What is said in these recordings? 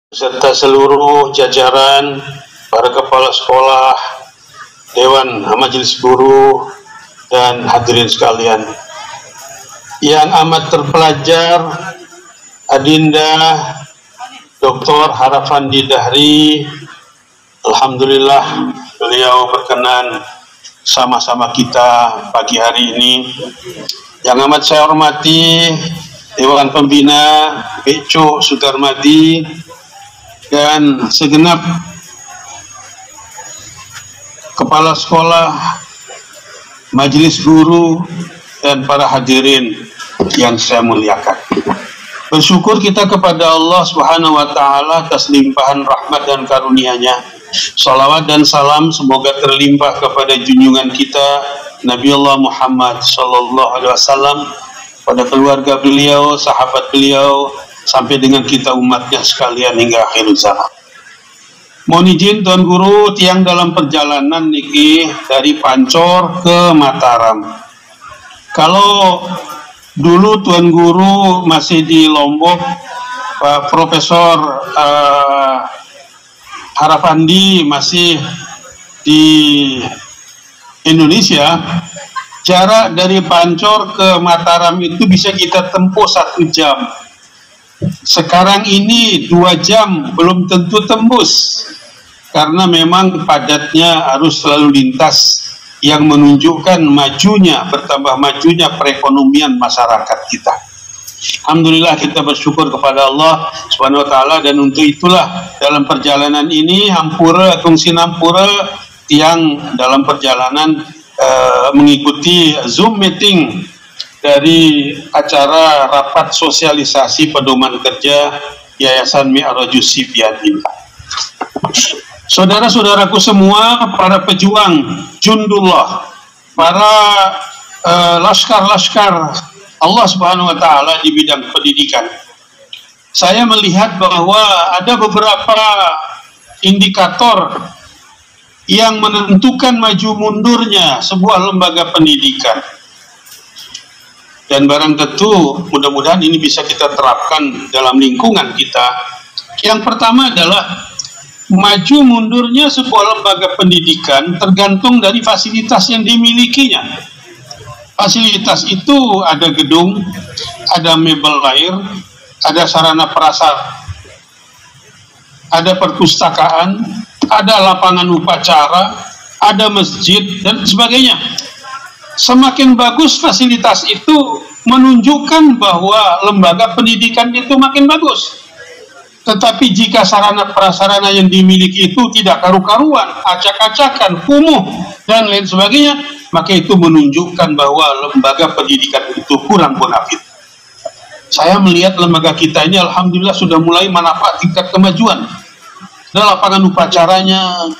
serta seluruh jajaran, para kepala sekolah, Dewan Majelis Guru, dan hadirin sekalian. Yang amat terpelajar, Adinda Dr. Harafandi Dahri, alhamdulillah beliau berkenan sama-sama kita pagi hari ini. Yang amat saya hormati Dewan Pembina Beco Sudarmadi dan segenap kepala sekolah, majelis guru, dan para hadirin yang saya muliakan. Bersyukur kita kepada Allah Subhanahu wa Ta'ala atas limpahan rahmat dan karunia-Nya. Salawat dan salam semoga terlimpah kepada junjungan kita Nabi Allah Muhammad Sallallahu Alaihi Wasallam, pada keluarga beliau, sahabat beliau, sampai dengan kita umatnya sekalian hingga akhir zaman. Mohon izin Tuan Guru, tiang dalam perjalanan niki dari Pancor ke Mataram. Kalau dulu Tuan Guru masih di Lombok, Pak Profesor Harafandi masih di Indonesia, jarak dari Pancor ke Mataram itu bisa kita tempuh 1 jam. Sekarang ini 2 jam belum tentu tembus, karena memang padatnya arus lalu lintas yang menunjukkan bertambah majunya perekonomian masyarakat kita. Alhamdulillah kita bersyukur kepada Allah Subhanahu wa Ta'ala, dan untuk itulah dalam perjalanan ini Hampura Agung Sinampura tiang dalam perjalanan mengikuti Zoom meeting dari acara rapat sosialisasi pedoman kerja Yayasan Mi'rajus Sibyan. Saudara-saudaraku semua, para pejuang Jundullah, para laskar-laskar Allah Subhanahu wa Ta'ala di bidang pendidikan, saya melihat bahwa ada beberapa indikator yang menentukan maju mundurnya sebuah lembaga pendidikan. Dan barang tentu mudah-mudahan ini bisa kita terapkan dalam lingkungan kita. Yang pertama adalah maju mundurnya sebuah lembaga pendidikan tergantung dari fasilitas yang dimilikinya. Fasilitas itu ada gedung, ada mebel lahir, ada sarana prasarana, ada perpustakaan, ada lapangan upacara, ada masjid, dan sebagainya. Semakin bagus fasilitas itu menunjukkan bahwa lembaga pendidikan itu makin bagus. Tetapi jika sarana prasarana yang dimiliki itu tidak karu-karuan, acak-acakan, kumuh, dan lain sebagainya, maka itu menunjukkan bahwa lembaga pendidikan itu kurang bonafit. Saya melihat lembaga kita ini alhamdulillah sudah mulai menapak tingkat kemajuan. Ada lapangan upacaranya.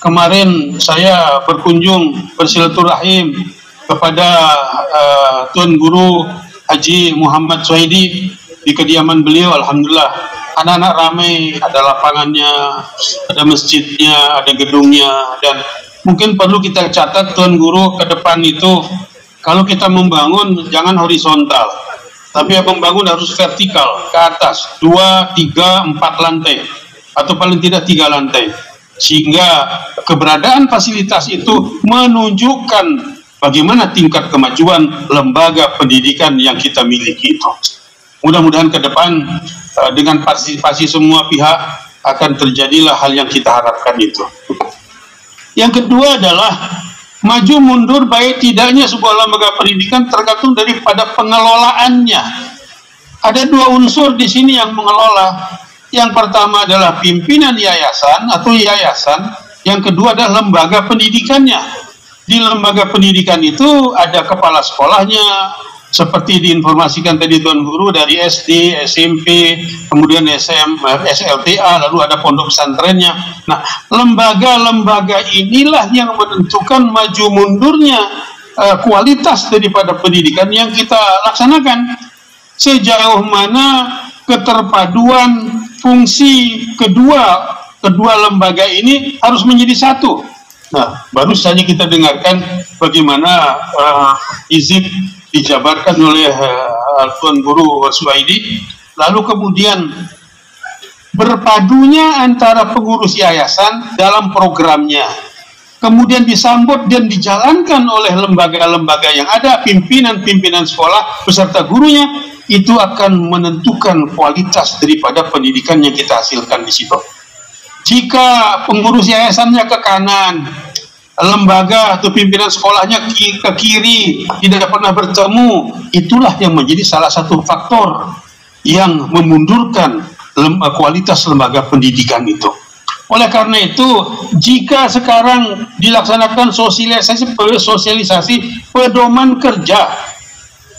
Kemarin saya berkunjung bersilaturahim kepada Tuan Guru Haji Muhammad Suhaidi di kediaman beliau. Alhamdulillah anak-anak ramai, ada lapangannya, ada masjidnya, ada gedungnya. Dan mungkin perlu kita catat Tuan Guru ke depan itu, kalau kita membangun jangan horizontal, tapi membangun harus vertikal ke atas, 2, 3, 4 lantai, atau paling tidak 3 lantai, sehingga keberadaan fasilitas itu menunjukkan bagaimana tingkat kemajuan lembaga pendidikan yang kita miliki itu. Mudah-mudahan ke depan dengan partisipasi semua pihak akan terjadilah hal yang kita harapkan itu. Yang kedua adalah maju mundur baik tidaknya sebuah lembaga pendidikan tergantung daripada pengelolaannya. Ada 2 unsur di sini yang mengelola. Yang pertama adalah pimpinan yayasan atau yayasan, yang kedua adalah lembaga pendidikannya. Di lembaga pendidikan itu ada kepala sekolahnya, seperti diinformasikan tadi Tuan Guru, dari SD, SMP, kemudian SLTA, lalu ada pondok pesantrennya. Nah, lembaga-lembaga inilah yang menentukan maju mundurnya kualitas daripada pendidikan yang kita laksanakan. Sejauh mana keterpaduan fungsi kedua lembaga ini harus menjadi satu. Nah, baru saja kita dengarkan bagaimana izin dijabarkan oleh Tuan Guru Suhaidi, lalu kemudian berpadunya antara pengurus yayasan dalam programnya, kemudian disambut dan dijalankan oleh lembaga-lembaga yang ada, pimpinan-pimpinan sekolah beserta gurunya, itu akan menentukan kualitas daripada pendidikan yang kita hasilkan di situ. Jika pengurus yayasannya ke kanan, lembaga atau pimpinan sekolahnya ke kiri, tidak pernah bertemu, itulah yang menjadi salah satu faktor yang memundurkan kualitas lembaga pendidikan itu. Oleh karena itu, jika sekarang dilaksanakan sosialisasi pedoman kerja,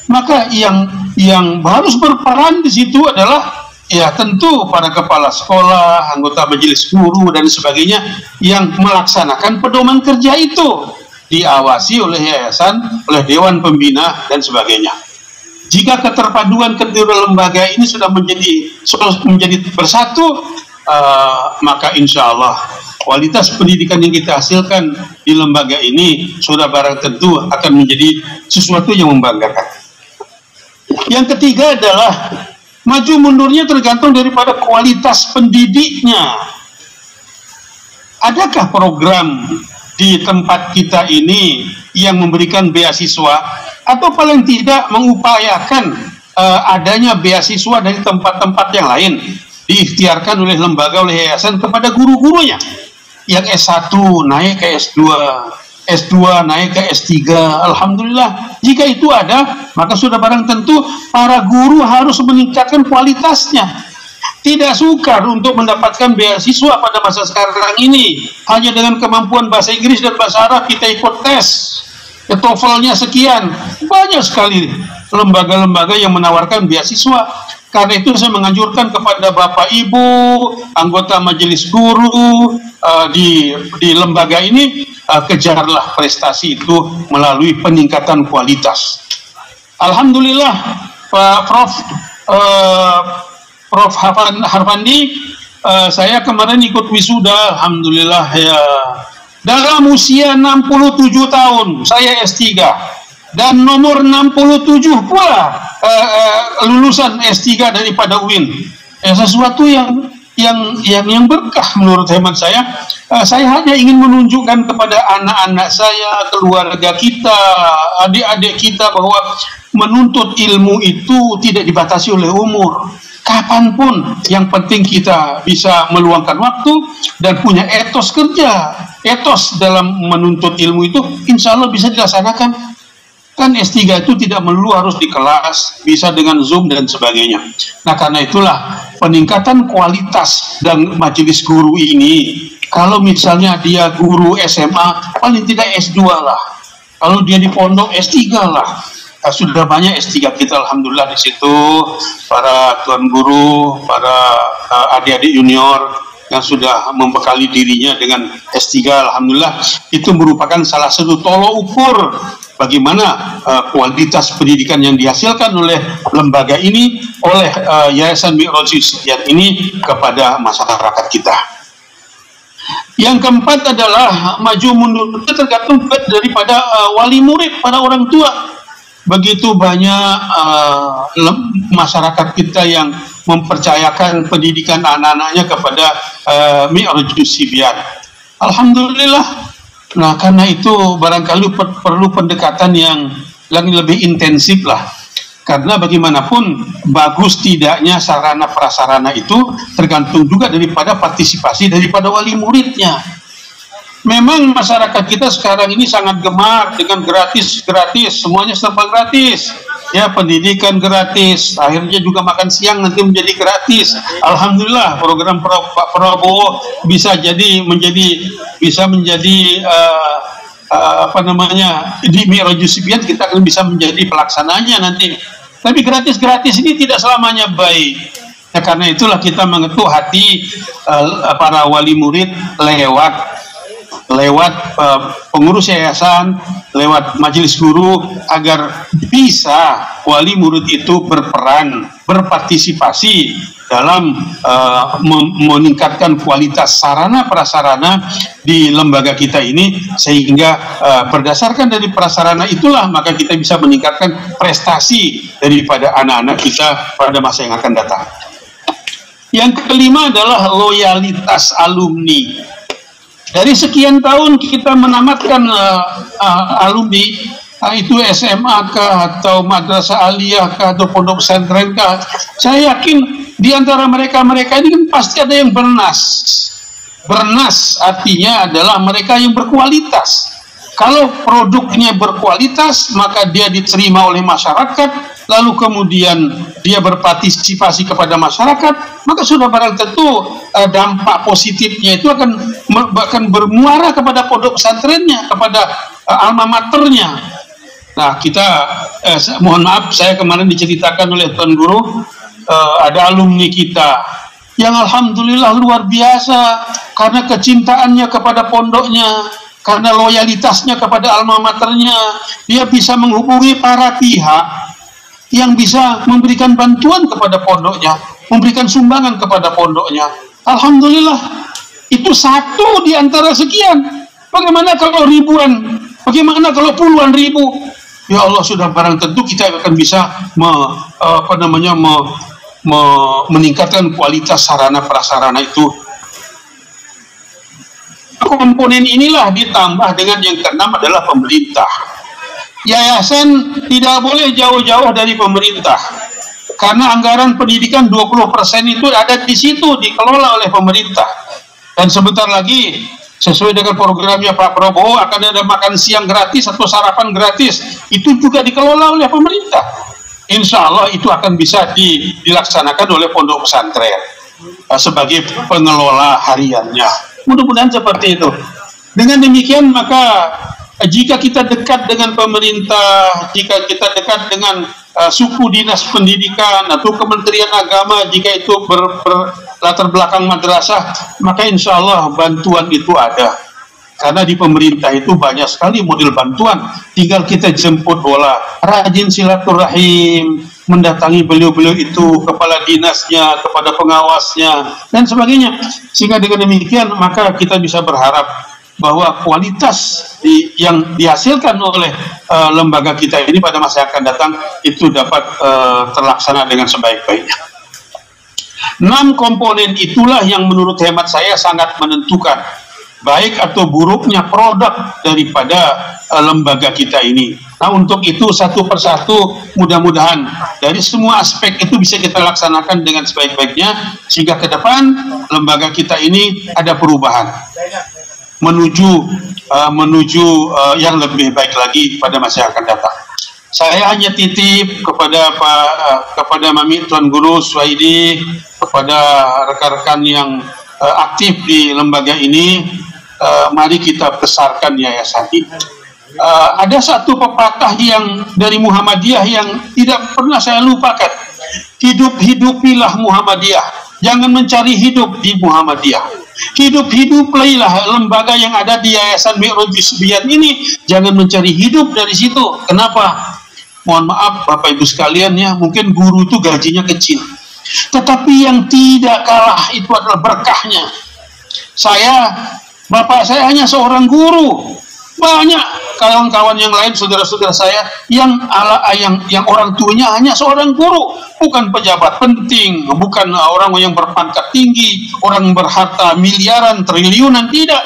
maka yang harus berperan di situ adalah ya tentu para kepala sekolah, anggota majelis guru dan sebagainya yang melaksanakan pedoman kerja itu, diawasi oleh yayasan, oleh dewan pembina dan sebagainya. Jika keterpaduan kedua lembaga ini sudah menjadi bersatu, maka insya Allah kualitas pendidikan yang kita hasilkan di lembaga ini sudah barang tentu akan menjadi sesuatu yang membanggakan. Yang ketiga adalah maju mundurnya tergantung daripada kualitas pendidiknya. Adakah program di tempat kita ini yang memberikan beasiswa, atau paling tidak mengupayakan adanya beasiswa dari tempat-tempat yang lain, diikhtiarkan oleh lembaga, oleh yayasan kepada guru-gurunya yang S1 naik ke S2, S2 naik ke S3. Alhamdulillah, jika itu ada, maka sudah barang tentu para guru harus meningkatkan kualitasnya. Tidak sukar untuk mendapatkan beasiswa pada masa sekarang ini. Hanya dengan kemampuan bahasa Inggris dan bahasa Arab kita ikut tes, TOEFL-nya sekian. Banyak sekali lembaga-lembaga yang menawarkan beasiswa. Karena itu saya menganjurkan kepada Bapak Ibu, anggota majelis guru di lembaga ini, kejarlah prestasi itu melalui peningkatan kualitas. Alhamdulillah, Pak Prof. Harfandi, saya kemarin ikut wisuda, alhamdulillah ya. Dalam usia 67 tahun, saya S3. Dan nomor 67 pula lulusan S3 daripada UIN. Sesuatu yang berkah menurut hemat saya. Saya hanya ingin menunjukkan kepada anak-anak saya, keluarga kita, adik-adik kita, bahwa menuntut ilmu itu tidak dibatasi oleh umur. Kapanpun, yang penting kita bisa meluangkan waktu dan punya etos kerja. Etos dalam menuntut ilmu itu insya Allah bisa dilaksanakan. Kan S3 itu tidak melulu harus di kelas, bisa dengan Zoom dan sebagainya. Nah, karena itulah peningkatan kualitas dan majelis guru ini, kalau misalnya dia guru SMA, paling tidak S2 lah. Kalau dia di pondok, S3 lah. Sudah banyak S3 kita, alhamdulillah, di situ para tuan guru, para adik-adik junior yang sudah membekali dirinya dengan S3, alhamdulillah. Itu merupakan salah satu tolok ukur bagaimana kualitas pendidikan yang dihasilkan oleh lembaga ini, oleh Yayasan Mi'raj Yusufiyat ini kepada masyarakat kita. Yang keempat adalah maju mundur itu tergantung daripada wali murid, para orang tua. Begitu banyak masyarakat kita yang mempercayakan pendidikan anak-anaknya kepada Mi'raj Yusufiyat. Alhamdulillah. Nah, karena itu barangkali perlu pendekatan yang lebih intensif lah. Karena bagaimanapun bagus tidaknya sarana prasarana itu tergantung juga daripada partisipasi daripada wali muridnya. Memang masyarakat kita sekarang ini sangat gemar dengan gratis, semuanya serba gratis. Ya, pendidikan gratis, akhirnya juga makan siang nanti menjadi gratis. Alhamdulillah, program Pak Prabowo bisa menjadi di Mi'raj Yusufiyat, kita akan bisa menjadi pelaksananya nanti. Tapi gratis-gratis ini tidak selamanya baik. Nah, karena itulah kita mengetuk hati para wali murid lewat pengurus yayasan, lewat majelis guru, agar bisa wali murid itu berpartisipasi dalam meningkatkan kualitas sarana prasarana di lembaga kita ini, sehingga berdasarkan dari prasarana itulah maka kita bisa meningkatkan prestasi daripada anak-anak kita pada masa yang akan datang. Yang kelima adalah loyalitas alumni. Dari sekian tahun kita menamatkan alumni, itu SMA kah, atau madrasah aliyah kah, atau pondok pesantren kah, saya yakin di antara mereka ini kan pasti ada yang bernas. Bernas artinya adalah mereka yang berkualitas. Kalau produknya berkualitas, maka dia diterima oleh masyarakat, lalu kemudian dia berpartisipasi kepada masyarakat, maka sudah barang tentu dampak positifnya itu akan bermuara kepada pondok pesantrennya, kepada alma maternya. Nah, kita mohon maaf, saya kemarin diceritakan oleh Tuan Guru, ada alumni kita yang alhamdulillah luar biasa karena kecintaannya kepada pondoknya, karena loyalitasnya kepada alma maternya, dia bisa menghubungi para pihak yang bisa memberikan bantuan kepada pondoknya, memberikan sumbangan kepada pondoknya. Alhamdulillah, itu satu di antara sekian. Bagaimana kalau ribuan? Bagaimana kalau puluhan ribu? Ya Allah, sudah barang tentu kita akan bisa meningkatkan kualitas sarana prasarana itu. Komponen inilah ditambah dengan yang keenam adalah pemerintah. Yayasan tidak boleh jauh-jauh dari pemerintah, karena anggaran pendidikan 20% itu ada di situ, dikelola oleh pemerintah. Dan sebentar lagi, sesuai dengan programnya Pak Prabowo, akan ada makan siang gratis atau sarapan gratis, itu juga dikelola oleh pemerintah. Insya Allah itu akan bisa dilaksanakan oleh pondok pesantren sebagai pengelola hariannya. Mudah-mudahan seperti itu. Dengan demikian, maka jika kita dekat dengan pemerintah, jika kita dekat dengan suku dinas pendidikan atau Kementerian Agama, jika itu berlatar belakang madrasah, maka insya Allah bantuan itu ada. Karena di pemerintah itu banyak sekali model bantuan, tinggal kita jemput bola, rajin silaturahim, mendatangi beliau-beliau itu, kepala dinasnya, kepada pengawasnya, dan sebagainya. Sehingga dengan demikian, maka kita bisa berharap bahwa kualitas yang dihasilkan oleh lembaga kita ini pada masa yang akan datang itu dapat terlaksana dengan sebaik-baiknya. 6 komponen itulah yang menurut hemat saya sangat menentukan baik atau buruknya produk daripada lembaga kita ini. Nah, untuk itu satu persatu mudah-mudahan dari semua aspek itu bisa kita laksanakan dengan sebaik-baiknya, sehingga ke depan lembaga kita ini ada perubahan menuju yang lebih baik lagi pada masa yang akan datang. Saya hanya titip kepada Mami Tuan Guru Suhaidi, kepada rekan-rekan yang aktif di lembaga ini, mari kita besarkan yayasan ini. Ada satu pepatah yang dari Muhammadiyah yang tidak pernah saya lupakan. Hidup-hidupilah Muhammadiyah, jangan mencari hidup di Muhammadiyah. Hidup-hiduplailah lembaga yang ada di Yayasan Mi'rajus Subian ini, jangan mencari hidup dari situ. Kenapa? Mohon maaf Bapak Ibu sekalian ya, mungkin guru itu gajinya kecil, tetapi yang tidak kalah itu adalah berkahnya. Bapak saya hanya seorang guru. Banyak kawan-kawan yang lain, saudara-saudara saya yang orang tuanya hanya seorang guru, bukan pejabat penting, bukan orang yang berpangkat tinggi, orang berharta miliaran, triliunan, tidak.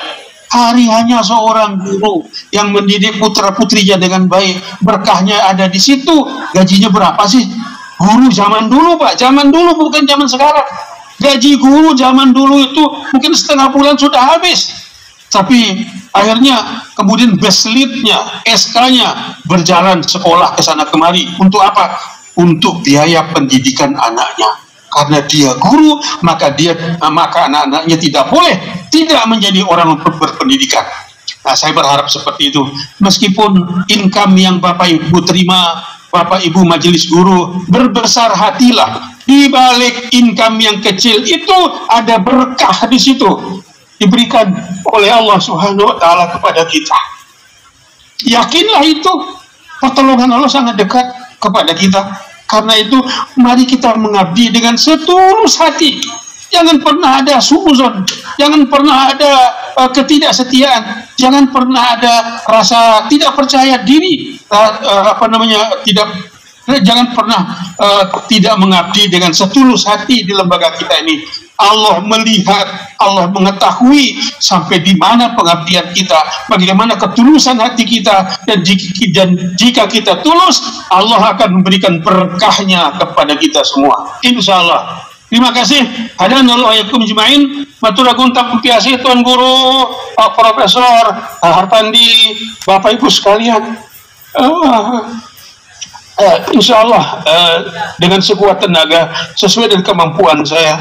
Hanya seorang guru yang mendidik putra-putrinya dengan baik. Berkahnya ada di situ. Gajinya berapa sih? Guru zaman dulu, Pak. Zaman dulu, bukan zaman sekarang. Gaji guru zaman dulu itu mungkin setengah bulan sudah habis. Tapi akhirnya kemudian beslitnya, SK-nya berjalan sekolah ke sana kemari. Untuk apa? Untuk biaya pendidikan anaknya. Karena dia guru, maka anak-anaknya tidak boleh tidak menjadi orang berpendidikan. Nah, saya berharap seperti itu. Meskipun income yang Bapak Ibu terima, Bapak Ibu majelis guru, berbesar hatilah. Di balik income yang kecil itu ada berkah di situ, diberikan oleh Allah Subhanahu wa Ta'ala kepada kita. Yakinlah itu, pertolongan Allah sangat dekat kepada kita. Karena itu, mari kita mengabdi dengan setulus hati. Jangan pernah ada suuzon, jangan pernah ada ketidaksetiaan, jangan pernah ada rasa tidak percaya diri, Jangan pernah tidak mengabdi dengan setulus hati di lembaga kita ini. Allah melihat, Allah mengetahui sampai di mana pengabdian kita, bagaimana ketulusan hati kita, dan jika kita tulus, Allah akan memberikan berkahnya kepada kita semua, insya Allah. Terima kasih. Hadanallahu jemain. Matur nuwun tampiasi Tuan Guru, Pak Profesor Harpandi, Bapak Ibu sekalian. Insya Allah dengan sekuat tenaga sesuai dengan kemampuan saya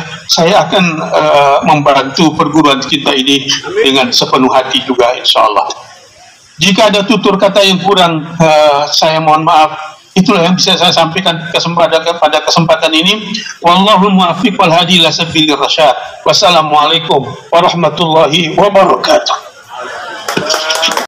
akan membantu perguruan kita ini dengan sepenuh hati juga, insya Allah. Jika ada tutur kata yang kurang, saya mohon maaf. Itulah yang bisa saya sampaikan pada kesempatan ini. Wallahu muwaffiq wal hadi ila sabilir rasyad. Wassalamualaikum warahmatullahi wabarakatuh.